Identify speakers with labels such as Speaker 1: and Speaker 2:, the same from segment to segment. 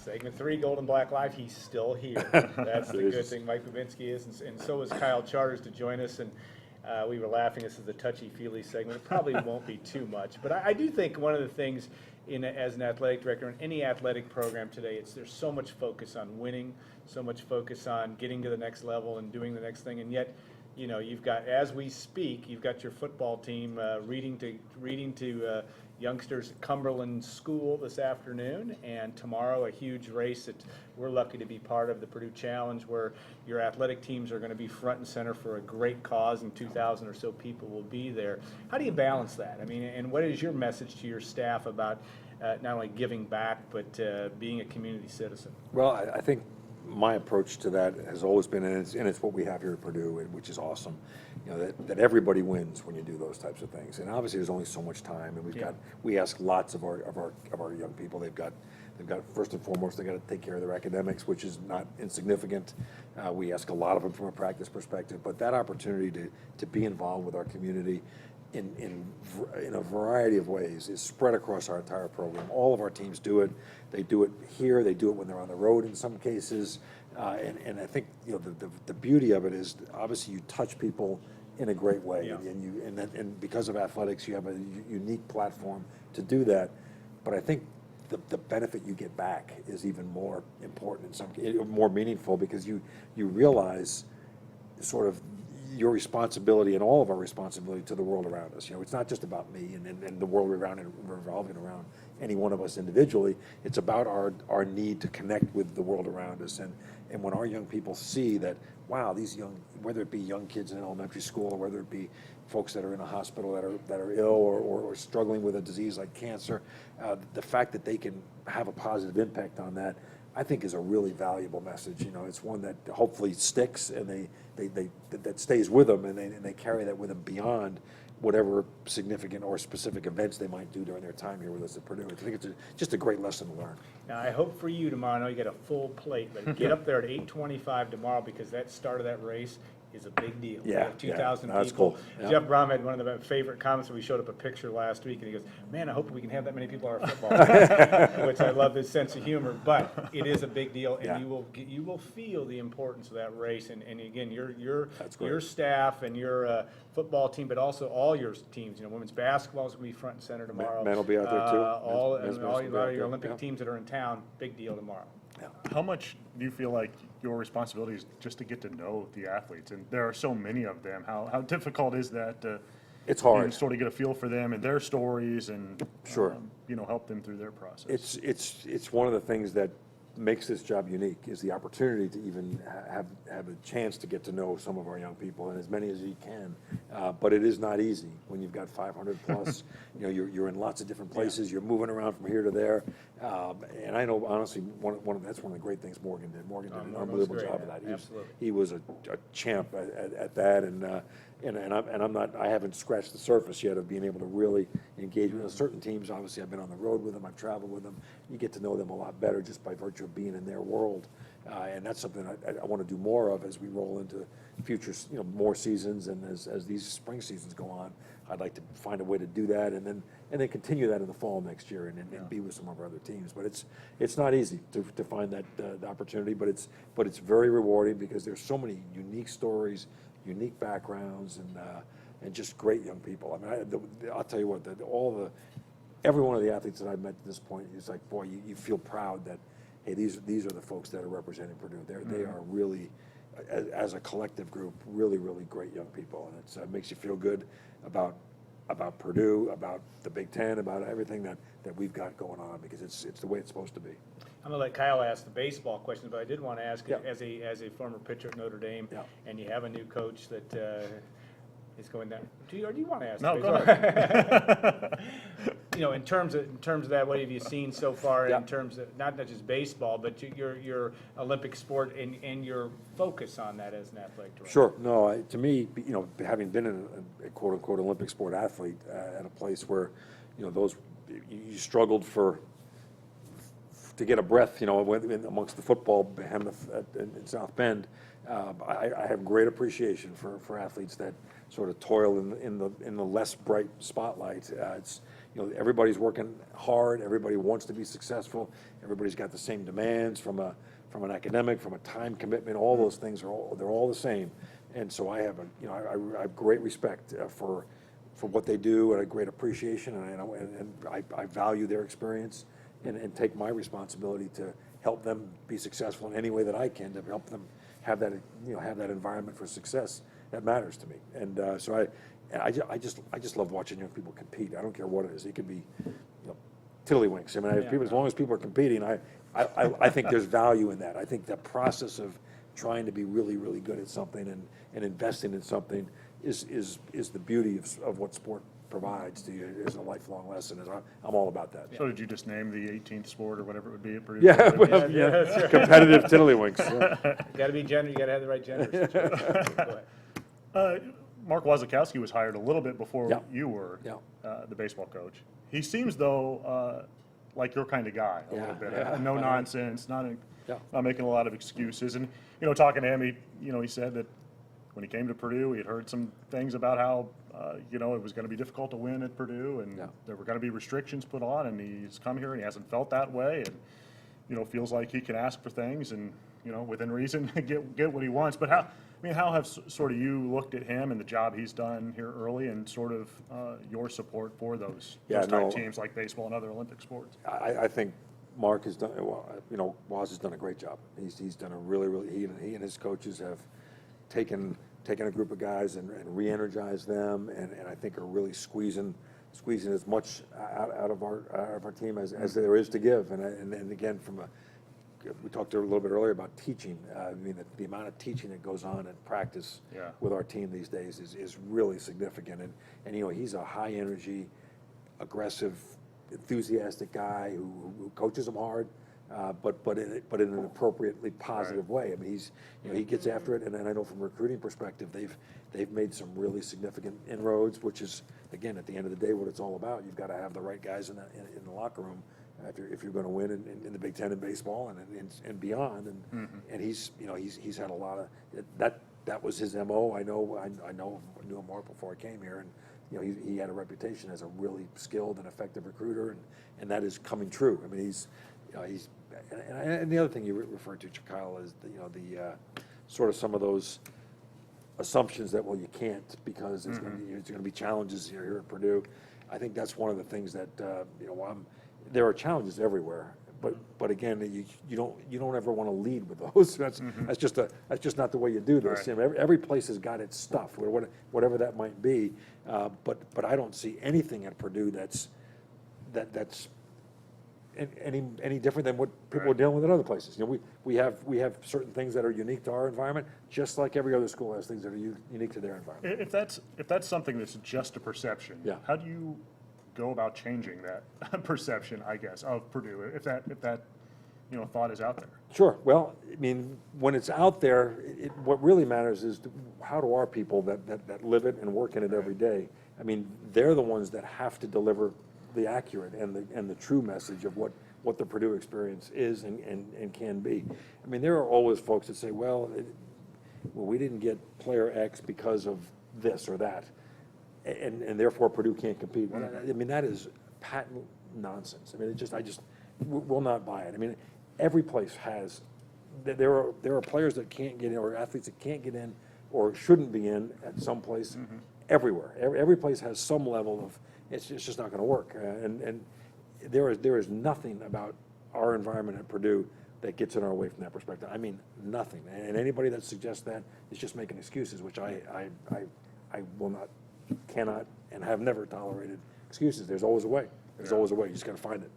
Speaker 1: Segment 3, Gold and Black Live, he's still here. That's the good thing. Mike Bobinski is, and so is Kyle Charters to join us. And we were laughing, this is a touchy-feely segment. It probably won't be too much. But I do think one of the things as an athletic director in any athletic program today, there's so much focus on winning, so much focus on getting to the next level and doing the next thing. And yet, you've got, as we speak, you've got your football team reading to youngsters at Cumberland School this afternoon, and tomorrow a huge race that we're lucky to be part of, the Purdue Challenge, where your athletic teams are going to be front and center for a great cause, and 2,000 or so people will be there. How do you balance that? I mean, and what is your message to your staff about not only giving back, but being a community citizen?
Speaker 2: Well, I think my approach to that has always been, and it's what we have here at Purdue, which is awesome, that everybody wins when you do those types of things. And obviously, there's only so much time, and we ask lots of our young people. They've got first and foremost, they got to take care of their academics, which is not insignificant. We ask a lot of them from a practice perspective, but that opportunity to be involved with our community in a variety of ways is spread across our entire program. All of our teams do it. They do it here. They do it when they're on the road in some cases. And I think the beauty of it is obviously you touch people in a great way, and because of athletics, you have a unique platform to do that. But I think the benefit you get back is even more important in some cases, more meaningful, because you realize sort of your responsibility and all of our responsibility to the world around us. It's not just about me and the world revolving around any one of us individually. It's about our need to connect with the world around us. And when our young people see that, wow, these young, whether it be young kids in elementary school or whether it be folks that are in a hospital that are ill or struggling with a disease like cancer, the fact that they can have a positive impact on that, I think, is a really valuable message. It's one that hopefully sticks, and that stays with them, and they carry that with them beyond whatever significant or specific events they might do during their time here with us at Purdue. I think it's just a great lesson to learn.
Speaker 1: Now, I hope for you tomorrow, I know you got a full plate, but get up there at 8:25 tomorrow, because that start of that race is a big deal.
Speaker 2: Yeah,
Speaker 1: 2,000
Speaker 2: that's
Speaker 1: people.
Speaker 2: cool. Yeah.
Speaker 1: Jeff Brom had one of the favorite comments when we showed up a picture last week, and he goes, "Man, I hope we can have that many people at our football," which I love his sense of humor. But it is a big deal, and you will feel the importance of that race. And again, your staff and your football team, but also all your teams. Women's basketball is going to be front and center tomorrow.
Speaker 2: Men will be out there too.
Speaker 1: All of your Olympic teams that are in town, big deal tomorrow.
Speaker 2: Yeah.
Speaker 3: How much do you feel like your responsibility is just to get to know the athletes? And there are so many of them. How difficult is that to
Speaker 2: It's hard.
Speaker 3: sort of get a feel for them and their stories and
Speaker 2: Sure.
Speaker 3: Help them through their process?
Speaker 2: It's one of the things that makes this job unique, is the opportunity to even have a chance to get to know some of our young people, and as many as you can. But it is not easy when you've got 500 plus. You're in lots of different places. You're moving around from here to there. And I know, honestly, that's one of the great things Morgan did. Morgan did an unbelievable job of that. He was a champ at that, I haven't scratched the surface yet of being able to really engage with certain teams. Obviously, I've been on the road with them. I've traveled with them. You get to know them a lot better just by virtue of being in their world. And that's something I want to do more of as we roll into future, more seasons, and as these spring seasons go on. I'd like to find a way to do that, and then continue that in the fall next year, and be with some of our other teams. But it's not easy to find that the opportunity, but it's very rewarding, because there's so many unique stories, unique backgrounds, and just great young people. I mean, I'll tell you what, every one of the athletes that I've met at this point is like, boy, you feel proud that, hey, these are the folks that are representing Purdue. They are really, as a collective group, really, really great young people, and it makes you feel good about Purdue, about the Big Ten, about everything that we've got going on, because it's the way it's supposed to be.
Speaker 1: I'm going to let Kyle ask the baseball questions, but I did want to ask, as a former pitcher at Notre Dame, and you have a new coach that is going down. Do you want to ask?
Speaker 3: No, go ahead.
Speaker 1: In terms of that, what have you seen so far in terms of not just baseball, but your Olympic sport and your focus on that as an athletic director?
Speaker 2: Sure. No, to me, having been a quote unquote Olympic sport athlete at a place where, you struggled to get a breath, amongst the football behemoth in South Bend. I have great appreciation for athletes that sort of toil in the less bright spotlight. everybody's working hard, everybody wants to be successful, everybody's got the same demands from an academic, from a time commitment, all those things they're all the same. And so I have I have great respect for what they do, and a great appreciation, and I value their experience, and take my responsibility to help them be successful in any way that I can, to help them have that environment for success that matters to me. And so I just love watching young people compete. I don't care what it is. It could be tiddlywinks. I mean, people, as long as people are competing, I think there's value in that. I think the process of trying to be really, really good at something and investing in something is the beauty of what sport provides to you. It's a lifelong lesson, and I'm all about that.
Speaker 3: So did you just name the 18th sport or whatever it would be at Purdue?
Speaker 2: Yeah, well,
Speaker 1: that's right.
Speaker 2: competitive tiddlywinks. Yeah.
Speaker 1: Got to be gender. You got to have the right gender. Go ahead.
Speaker 3: Mark Wazakowski was hired a little bit before
Speaker 2: Yeah.
Speaker 3: you were
Speaker 2: Yeah.
Speaker 3: the baseball coach. He seems, though, like your kind of guy a little bit. No nonsense, not making a lot of excuses. And, talking to him, he said that when he came to Purdue, he had heard some things about how, it was going to be difficult to win at Purdue, and there were going to be restrictions put on, and he's come here and he hasn't felt that way, and, feels like he can ask for things and, within reason, get what he wants. But how have sort of you looked at him and the job he's done here early, and sort of your support for those type teams like baseball and other Olympic sports?
Speaker 2: I think Mark has done, Waz has done a great job. He's done a really, he and his coaches have taken a group of guys and re-energized them, and I think are really squeezing as much out of our team as there is to give. And again, we talked a little bit earlier about teaching. I mean, the amount of teaching that goes on in practice with our team these days is really significant. And he's a high energy, aggressive, enthusiastic guy who coaches them hard, but in an appropriately positive way. I mean, he gets after it, and I know from a recruiting perspective, they've made some really significant inroads, which is, again, at the end of the day, what it's all about. You've got to have the right guys in the locker room if you're going to win in the Big Ten in baseball and beyond. And he's had a lot of that was his MO. I knew him more before I came here, and he had a reputation as a really skilled and effective recruiter, and that is coming true. I mean, he's and the other thing you referred to, Kyle, is the sort of some of those assumptions that you can't because it's going to be challenges here at Purdue. I think that's one of the things that there are challenges everywhere, but again, you don't ever want to lead with those. That's just not the way you do this.
Speaker 3: Right.
Speaker 2: Every place has got its stuff, whatever that might be. But I don't see anything at Purdue that's any different than what people are dealing with in other places. We have certain things that are unique to our environment, just like every other school has things that are unique to their environment.
Speaker 3: If that's something that's just a perception, how do you go about changing that perception, I guess, of Purdue, if that thought is out there?
Speaker 2: Sure. Well, I mean, when it's out there, what really matters is how do our people that live it and work in it every day, I mean, they're the ones that have to deliver the accurate and the true message of what the Purdue experience is and can be. I mean, there are always folks that say, well, we didn't get player X because of this or that, and therefore Purdue can't compete. Well, I mean, that is patent nonsense. I mean, I just will not buy it. I mean, every place has, there are players that can't get in, or athletes that can't get in or shouldn't be in at some place everywhere. Every place has some level of, it's just not going to work. And there is nothing about our environment at Purdue that gets in our way from that perspective. I mean, nothing. And anybody that suggests that is just making excuses, which I will not, cannot, and have never tolerated excuses. There's always a way. There's always a way. You just got to find it.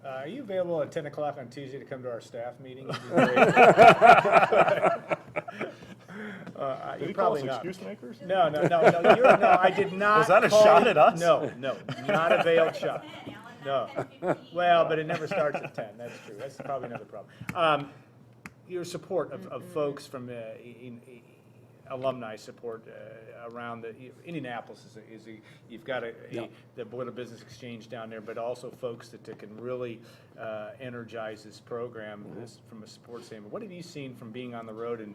Speaker 1: Are you available at 10 o'clock on Tuesday to come to our staff meeting? You're probably not.
Speaker 3: Excuse makers?
Speaker 1: No, I did not.
Speaker 3: Was that a
Speaker 1: call
Speaker 3: shot
Speaker 1: you-
Speaker 3: at us?
Speaker 1: No, not a veiled shot. No. Well, but it never starts at 10. That's true. That's probably another problem. Your support of folks from alumni support around Indianapolis you've got the Board of Business Exchange down there, but also folks that can really energize this program from a support standpoint. What have you seen from being on the road and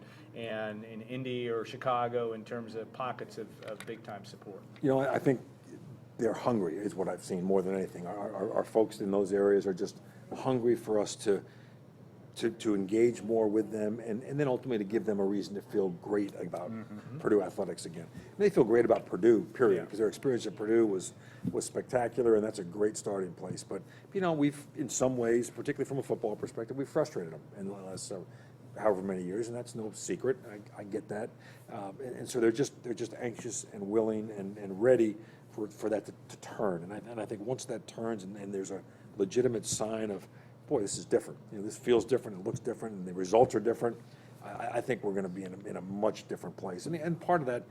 Speaker 1: in Indy or Chicago in terms of pockets of big time support?
Speaker 2: I think they're hungry is what I've seen more than anything. Our folks in those areas are just hungry for us to engage more with them, and then ultimately to give them a reason to feel great about Purdue athletics again. And they feel great about Purdue, period, because their experience at Purdue was spectacular, and that's a great starting place. But, we've, in some ways, particularly from a football perspective, we've frustrated them in the last however many years, and that's no secret. I get that. And so they're just anxious and willing and ready for that to turn. And I think once that turns and there's a legitimate sign of, boy, this is different. This feels different, it looks different, and the results are different. I think we're going to be in a much different place. And part of that,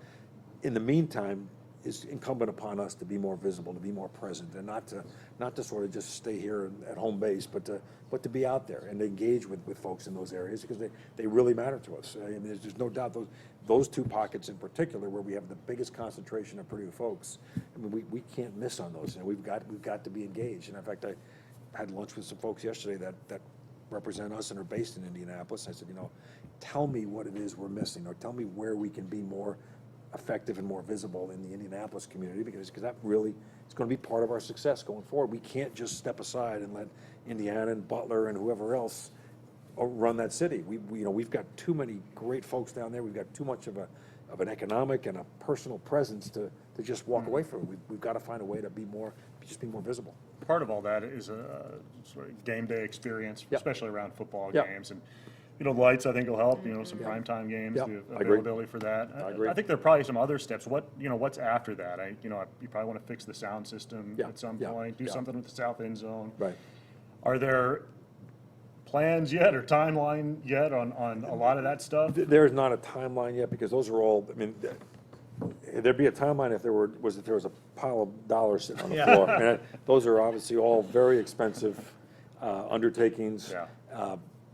Speaker 2: in the meantime, is incumbent upon us to be more visible, to be more present, and not to sort of just stay here at home base, but to be out there and engage with folks in those areas, because they really matter to us. I mean, there's no doubt those two pockets in particular, where we have the biggest concentration of Purdue folks. I mean, we can't miss on those, and we've got to be engaged. And in fact, I had lunch with some folks yesterday that represent us and are based in Indianapolis. I said, tell me what it is we're missing, or tell me where we can be more effective and more visible in the Indianapolis community, because that really is going to be part of our success going forward. We can't just step aside and let Indiana and Butler and whoever else run that city. We've got too many great folks down there. We've got too much of an economic and a personal presence to just walk away from it. We've got to find a way to be more visible.
Speaker 3: Part of all that is a sort of game day experience, especially around football games. And, the lights, I think, will help, some primetime games, the availability for that.
Speaker 2: I agree.
Speaker 3: I think there are probably some other steps. What's after that? You probably want to fix the sound system at some point, do something with the south end zone.
Speaker 2: Right.
Speaker 3: Are there plans yet or timeline yet on a lot of that stuff?
Speaker 2: There's not a timeline yet, because those are all, there'd be a timeline if there was a pile of dollars sitting on the floor. Those are obviously all very expensive undertakings.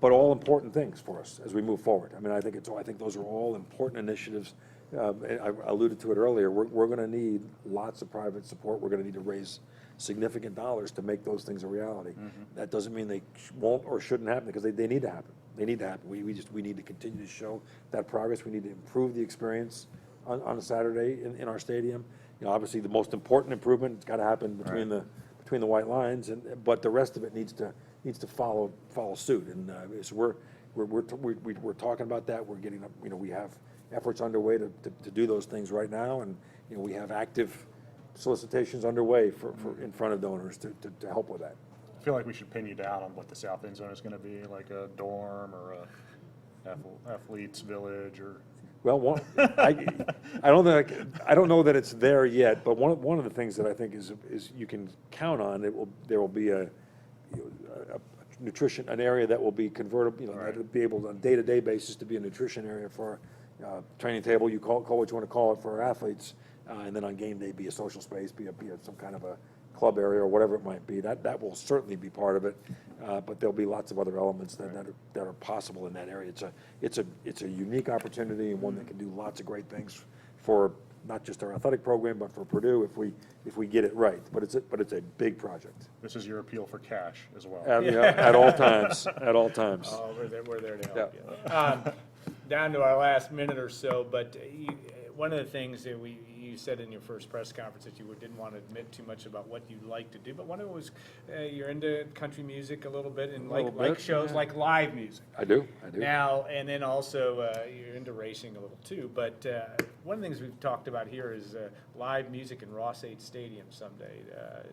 Speaker 2: But all important things for us as we move forward. I think those are all important initiatives. I alluded to it earlier. We're going to need lots of private support. We're going to need to raise significant dollars to make those things a reality. That doesn't mean they won't or shouldn't happen, because they need to happen. They need to happen. We need to continue to show that progress. We need to improve the experience on a Saturday in our stadium. Obviously the most important improvement has got to happen between the white lines, but the rest of it needs to follow suit. And so we're talking about that. We're getting up. We have efforts underway to do those things right now, and we have active solicitations underway for in front of donors to help with that.
Speaker 3: I feel like we should pin you down on what the south end zone is going to be, like a dorm or a athletes village, or.
Speaker 2: Well, I don't know that it's there yet, but one of the things that I think is you can count on, there will be a nutrition, an area that will be converted, that'll be able on a day-to-day basis to be a nutrition area for training table. You call what you want to call it for our athletes, and then on game day be a social space, be some kind of a club area or whatever it might be. That will certainly be part of it, but there'll be lots of other elements that are possible in that area. It's a unique opportunity, and one that can do lots of great things for not just our athletic program, but for Purdue if we get it right. But it's a big project.
Speaker 3: This is your appeal for cash as well.
Speaker 2: At all times. At all times.
Speaker 1: Oh, we're there to help you. Down to our last minute or so, but one of the things that you said in your first press conference that you didn't want to admit too much about what you like to do, but one of it was you're into country music a little bit, and like shows like live music.
Speaker 2: I do.
Speaker 1: Now, and then also you're into racing a little too, but one of the things we've talked about here is live music in Ross 8 Stadium someday.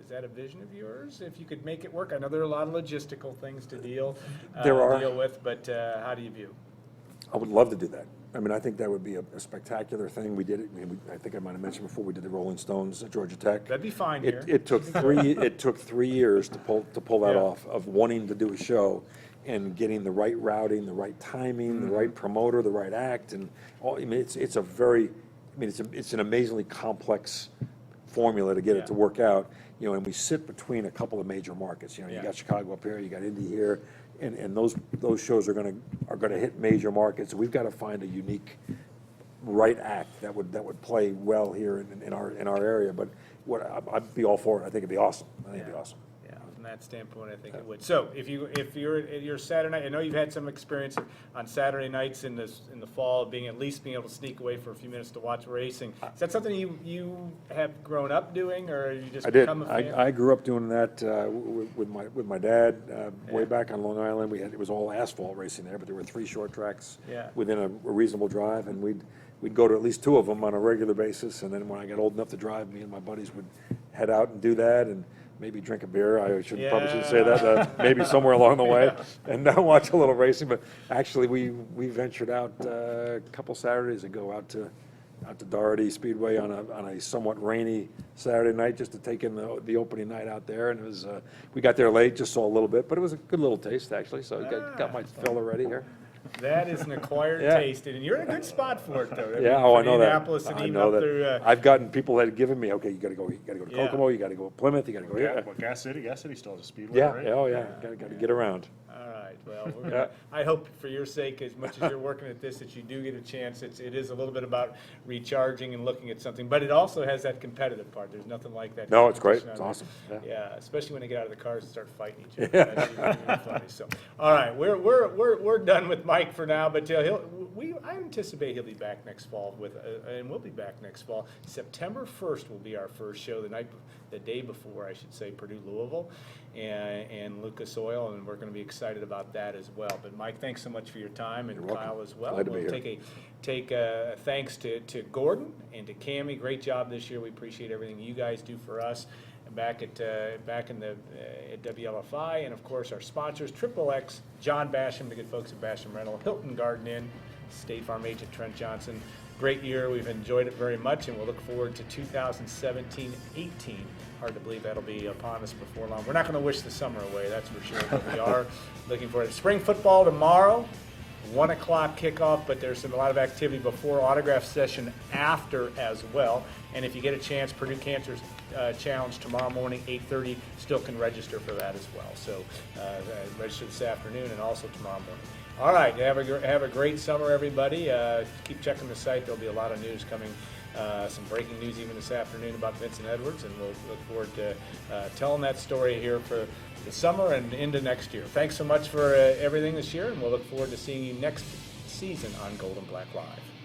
Speaker 1: Is that a vision of yours? If you could make it work? I know there are a lot of logistical things to deal with, but how do you view?
Speaker 2: I would love to do that. I think that would be a spectacular thing. We did it. I think I might have mentioned before, we did the Rolling Stones at Georgia Tech.
Speaker 1: That'd be fine here.
Speaker 2: It took 3 years to pull that off, of wanting to do a show and getting the right routing, the right timing, the right promoter, the right act, and all. It's an amazingly complex formula to get it to work out. And we sit between a couple of major markets. You got Chicago up here, you got Indy here. And those shows are going to hit major markets. So we've got to find a unique right act that would play well here in our area. But I'd be all for it. I think it'd be awesome.
Speaker 1: Yeah, and that standpoint, I think it would. So if you're Saturday night, I know you've had some experience on Saturday nights in the fall, being able to sneak away for a few minutes to watch racing. Is that something you have grown up doing, or you just
Speaker 2: I did.
Speaker 1: become a fan?
Speaker 2: I grew up doing that with my dad way back on Long Island. It was all asphalt racing there, but there were 3 short tracks within a reasonable drive, and we'd go to at least 2 of them on a regular basis. And then when I got old enough to drive, me and my buddies would head out and do that, and maybe drink a beer. I probably shouldn't say that. Maybe somewhere along the way, and watch a little racing. But actually, we ventured out a couple Saturdays ago out to Doherty Speedway on a somewhat rainy Saturday night, just to take in the opening night out there. And it was we got there late, just saw a little bit, but it was a good little taste actually. So I got my fill already here.
Speaker 1: That is an acquired taste, and you're in a good spot for it, though.
Speaker 2: I know that.
Speaker 1: And
Speaker 2: I
Speaker 1: even
Speaker 2: know
Speaker 1: up
Speaker 2: that.
Speaker 1: through,
Speaker 2: I've gotten people that have given me, okay, you got to go to Kokomo, you got to go to Plymouth, you got to go here.
Speaker 3: Well, Gas City still has a speedway,
Speaker 2: Yeah,
Speaker 3: right?
Speaker 2: got to get around.
Speaker 1: all right. Well, I hope for your sake, as much as you're working at this, that you do get a chance. It is a little bit about recharging and looking at something, but it also has that competitive part. There's nothing like that.
Speaker 2: No, it's great.
Speaker 1: competition
Speaker 2: It's
Speaker 1: on
Speaker 2: awesome.
Speaker 1: there.
Speaker 2: Yeah.
Speaker 1: Yeah, especially when they get out of the cars and start fighting each other. That's even funny. So, all right, we're done with Mike for now, but I anticipate he'll be back next fall and we'll be back next fall. September 1st will be our first show, the day before, I should say, Purdue Louisville and Lucas Oil, and we're going to be excited about that as well. But Mike, thanks so much for your time, and
Speaker 2: You're welcome.
Speaker 1: Kyle as well.
Speaker 2: Glad to be
Speaker 1: We'll
Speaker 2: here.
Speaker 1: take thanks to Gordon and to Cammie. Great job this year. We appreciate everything you guys do for us back at WLFI, and of course our sponsors, Triple X, John Basham, the good folks at Basham Rental, Hilton Garden Inn, State Farm agent Trent Johnson. Great year. We've enjoyed it very much, and we'll look forward to 2017-18. Hard to believe that'll be upon us before long. We're not going to wish the summer away, that's for sure, but we are looking forward to spring football tomorrow. 1 o'clock kickoff, but there's a lot of activity before, autograph session after as well. And if you get a chance, Purdue Cancer Challenge tomorrow morning, 8:30, still can register for that as well. So register this afternoon and also tomorrow morning. All right, have a great summer, everybody. Keep checking the site. There'll be a lot of news coming, some breaking news even this afternoon about Vincent Edwards, and we'll look forward to telling that story here for the summer and into next year. Thanks so much for everything this year, and we'll look forward to seeing you next season on Gold and Black Live.